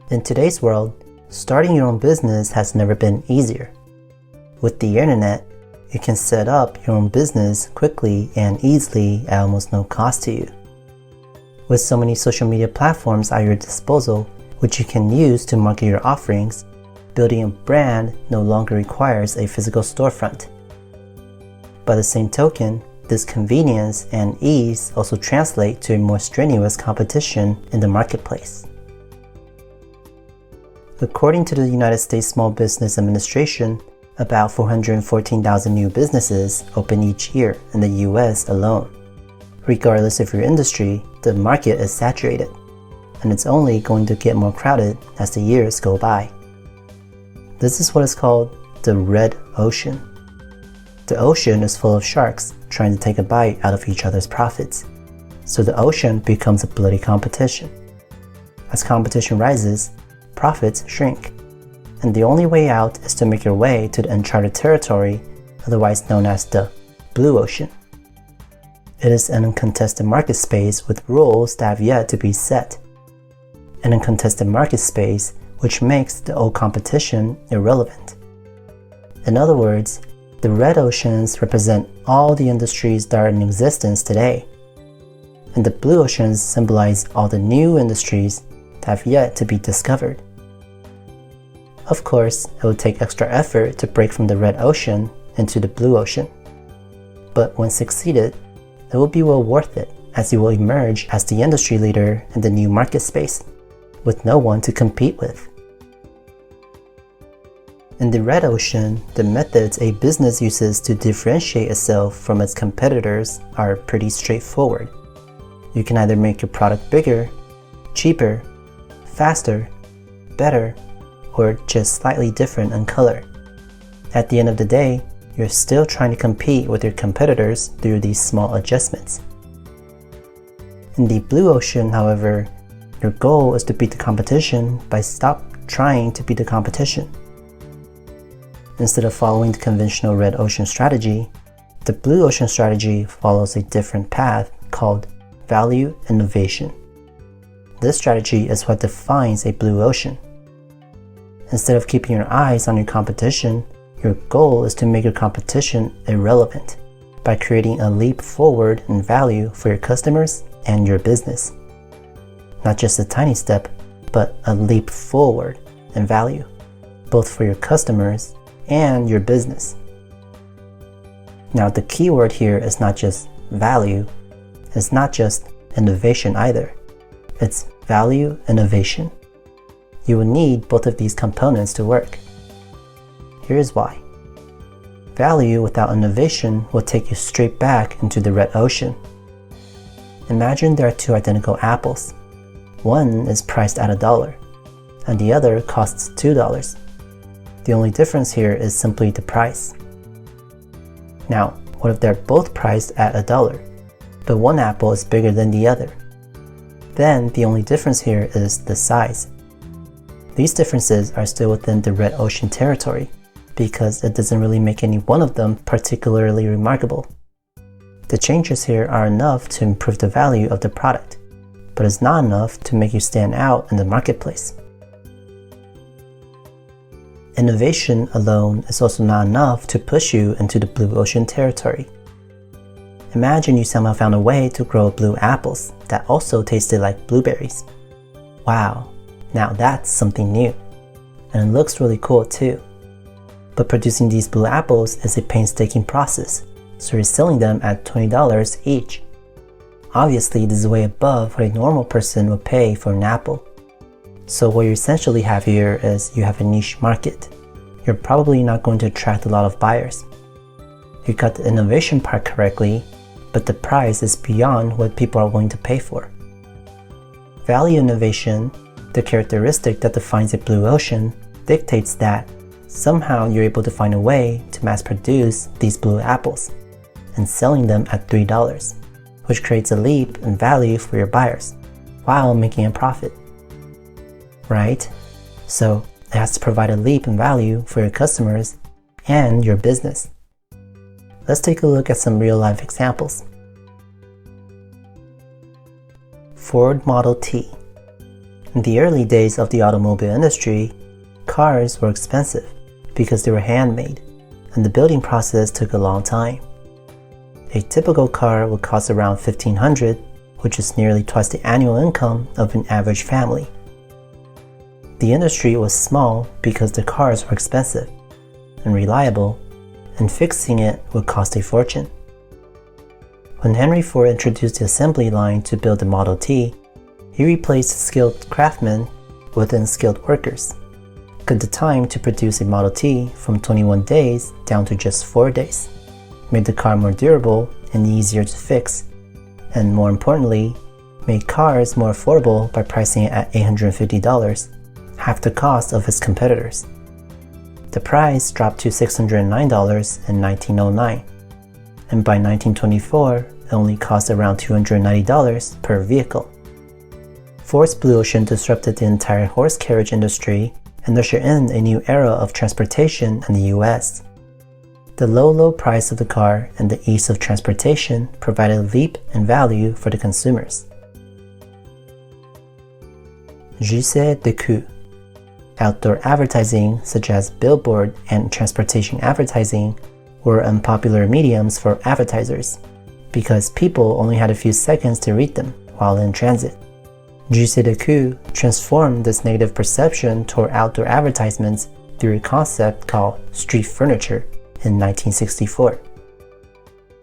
In today's world, starting your own business has never been easier. With the internet, you can set up your own business quickly and easily at almost no cost to you. With so many social media platforms at your disposal, which you can use to market your offerings, building a brand no longer requires a physical storefront. By the same token, this convenience and ease also translate to a more strenuous competition in the marketplace. According to the United States Small Business Administration, about 414,000 new businesses open each year in the US alone. Regardless of your industry, the market is saturated, and it's only going to get more crowded as the years go by. This is what is called the red ocean. The ocean is full of sharks trying to take a bite out of each other's profits, so the ocean becomes a bloody competition. As competition rises, profits shrink, and the only way out is to make your way to the uncharted territory, otherwise known as the blue ocean. It is an uncontested market space with rules that have yet to be set. An uncontested market space which makes the old competition irrelevant. In other words, the red oceans represent all the industries that are in existence today, and the blue oceans symbolize all the new industries that have yet to be discovered. Of course, it will take extra effort to break from the red ocean into the blue ocean. But when succeeded, it will be well worth it, as you will emerge as the industry leader in the new market space, with no one to compete with. In the red ocean, the methods a business uses to differentiate itself from its competitors are pretty straightforward. You can either make your product bigger, cheaper, faster, better, or just slightly different in color. At the end of the day, you're still trying to compete with your competitors through these small adjustments. In the blue ocean, however, your goal is to beat the competition by stop trying to beat the competition. Instead of following the conventional red ocean strategy, the blue ocean strategy follows a different path called value innovation. This strategy is what defines a blue ocean. Instead of keeping your eyes on your competition, your goal is to make your competition irrelevant by creating a leap forward in value for your customers and your business. Not just a tiny step, but a leap forward in value, both for your customers and your business. Now, the key word here is not just value, it's not just innovation either. It's value innovation. You will need both of these components to work. Here's why. Value without innovation will take you straight back into the red ocean. Imagine there are two identical apples. One is priced at $1, and the other costs $2. The only difference here is simply the price. Now, what if they're both priced at $1, but one apple is bigger than the other? Then the only difference here is the size. These differences are still within the red ocean territory because it doesn't really make any one of them particularly remarkable. The changes here are enough to improve the value of the product, but it's not enough to make you stand out in the marketplace. Innovation alone is also not enough to push you into the blue ocean territory. Imagine you somehow found a way to grow blue apples that also tasted like blueberries. Wow, now that's something new, and it looks really cool too. But producing these blue apples is a painstaking process, so you're selling them at $20 each. Obviously, this is way above what a normal person would pay for an apple. So what you essentially have here is you have a niche market. You're probably not going to attract a lot of buyers. You got the innovation part correctly, but the price is beyond what people are willing to pay for. Value innovation, the characteristic that defines a blue ocean, dictates that somehow you're able to find a way to mass produce these blue apples and selling them at $3, which creates a leap in value for your buyers while making a profit. Right? So it has to provide a leap in value for your customers and your business. Let's take a look at some real-life examples. Ford Model T. In the early days of the automobile industry, cars were expensive because they were handmade, and the building process took a long time. A typical car would cost around $1,500, which is nearly twice the annual income of an average family. The industry was small because the cars were expensive and reliable, and fixing it would cost a fortune. When Henry Ford introduced the assembly line to build the Model T, he replaced skilled craftsmen with unskilled workers, cut the time to produce a Model T from 21 days down to just 4 days, made the car more durable and easier to fix, and more importantly, made cars more affordable by pricing it at $850, half the cost of its competitors. The price dropped to $609 in 1909, and by 1924, it only cost around $290 per vehicle. Ford's Blue Ocean disrupted the entire horse carriage industry and ushered in a new era of transportation in the US. The low price of the car and the ease of transportation provided a leap in value for the consumers. Jussé de queue. Outdoor advertising, such as billboard and transportation advertising, were unpopular mediums for advertisers because people only had a few seconds to read them while in transit. Jussé de queue transformed this negative perception toward outdoor advertisements through a concept called street furniture in 1964.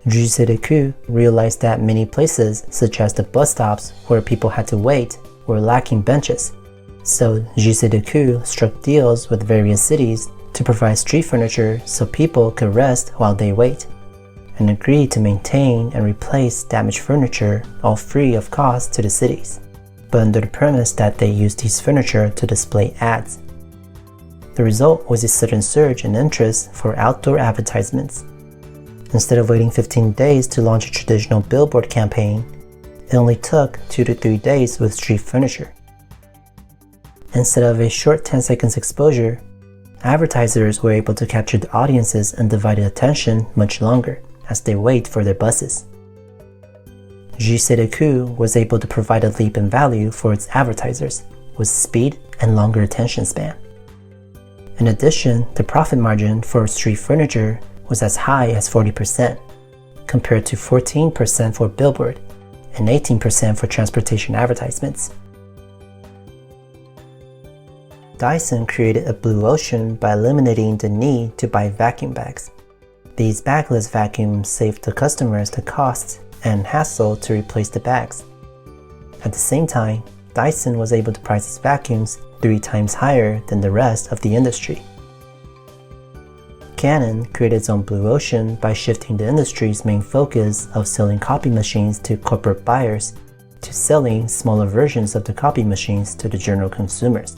Jussé de queue realized that many places, such as the bus stops where people had to wait, were lacking benches. So Jussé de queue struck deals with various cities to provide street furniture so people could rest while they wait, and agreed to maintain and replace damaged furniture all free of cost to the cities, but under the premise that they use these furniture to display ads. The result was a sudden surge in interest for outdoor advertisements. Instead of waiting 15 days to launch a traditional billboard campaign, it only took 2 to 3 days with street furniture. Instead of a short 10 seconds exposure, advertisers were able to capture the audience's undivided attention much longer as they wait for their buses. Jussé de queue was able to provide a leap in value for its advertisers with speed and longer attention span. In addition, the profit margin for street furniture was as high as 40%, compared to 14% for billboard and 18% for transportation advertisements. Dyson created a blue ocean by eliminating the need to buy vacuum bags. These bagless vacuums saved the customers the cost and hassle to replace the bags. At the same time, Dyson was able to price its vacuums 3 times higher than the rest of the industry. Canon created its own blue ocean by shifting the industry's main focus of selling copy machines to corporate buyers to selling smaller versions of the copy machines to the general consumers.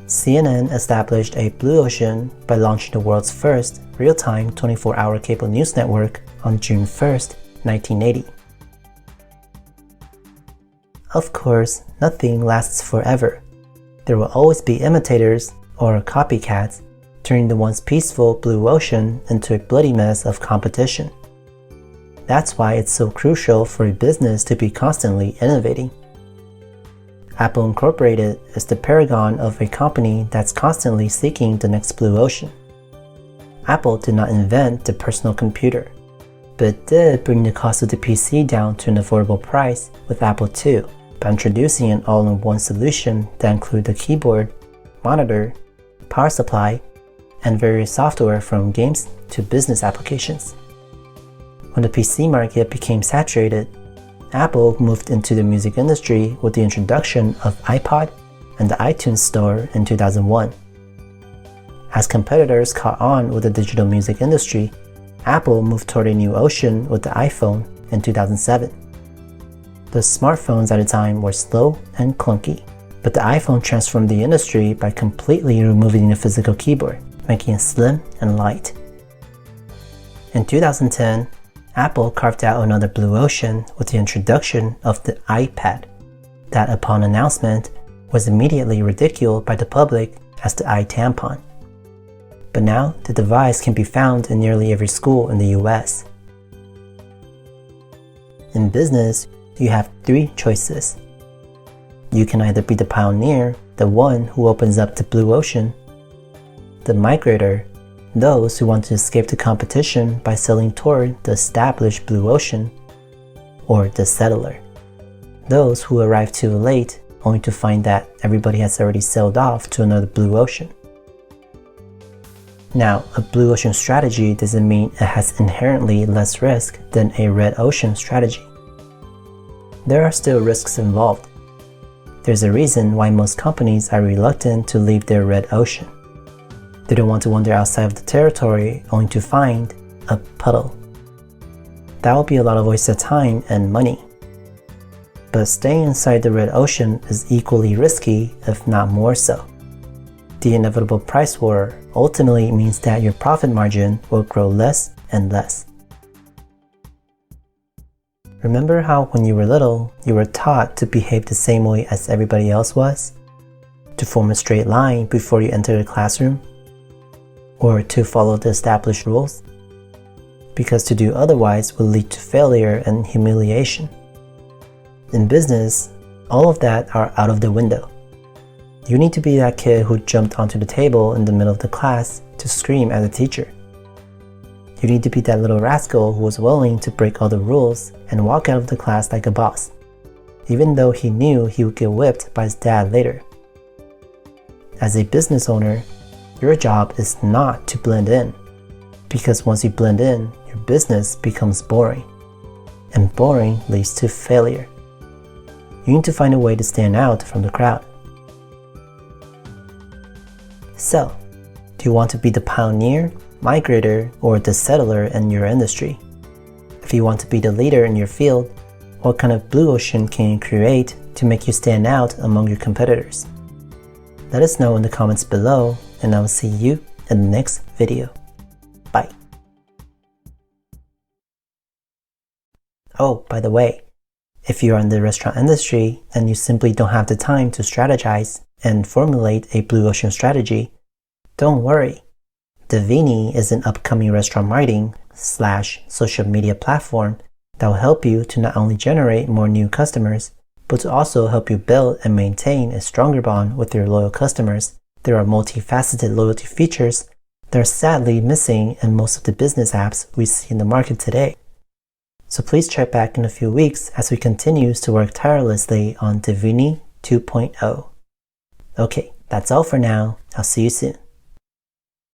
CNN established a blue ocean by launching the world's first real-time 24-hour cable news network on June 1st, 1980. Of course, nothing lasts forever. There will always be imitators or copycats, turning the once peaceful blue ocean into a bloody mess of competition. That's why it's so crucial for a business to be constantly innovating. Apple Incorporated is the paragon of a company that's constantly seeking the next blue ocean. Apple did not invent the personal computer, but it did bring the cost of the PC down to an affordable price with Apple II by introducing an all-in-one solution that included the keyboard, monitor, power supply, and various software from games to business applications. When the PC market became saturated, Apple moved into the music industry with the introduction of iPod and the iTunes Store in 2001. As competitors caught on with the digital music industry, Apple moved toward a new ocean with the iPhone in 2007. The smartphones at the time were slow and clunky, but the iPhone transformed the industry by completely removing the physical keyboard, making it slim and light. In 2010, Apple carved out another blue ocean with the introduction of the iPad, that upon announcement was immediately ridiculed by the public as the iTampon. But now the device can be found in nearly every school in the US. In business, you have 3 choices: You can either be the pioneer, the one who opens up the blue ocean, the migrator, those who want to escape the competition by sailing toward the established blue ocean, or the settler, those who arrive too late only to find that everybody has already sailed off to another blue ocean. Now, a blue ocean strategy doesn't mean it has inherently less risk than a red ocean strategy. There are still risks involved. There's a reason why most companies are reluctant to leave their red ocean. They don't want to wander outside of the territory only to find a puddle. That will be a lot of wasted time and money. But staying inside the red ocean is equally risky, if not more so. The inevitable price war ultimately means that your profit margin will grow less and less. Remember how when you were little, you were taught to behave the same way as everybody else was? To form a straight line before you enter the classroom? Or to follow the established rules? Because to do otherwise will lead to failure and humiliation. In business, all of that are out of the window. You need to be that kid who jumped onto the table in the middle of the class to scream at the teacher. You need to be that little rascal who was willing to break all the rules and walk out of the class like a boss, even though he knew he would get whipped by his dad later. As a business owner, your job is not to blend in, because once you blend in, your business becomes boring, and boring leads to failure. You need to find a way to stand out from the crowd. So, do you want to be the pioneer, migrator, or the settler in your industry? If you want to be the leader in your field, what kind of blue ocean can you create to make you stand out among your competitors? Let us know in the comments below, and I will see you in the next video. Bye. Oh, by the way, if you are in the restaurant industry and you simply don't have the time to strategize and formulate a blue ocean strategy, don't worry. Divinii is an upcoming restaurant marketing / social media platform that will help you to not only generate more new customers, but to also help you build and maintain a stronger bond with your loyal customers. There are multifaceted loyalty features that are sadly missing in most of the business apps we see in the market today. So please check back in a few weeks as we continue to work tirelessly on Divinii 2.0. Okay, that's all for now. I'll see you soon.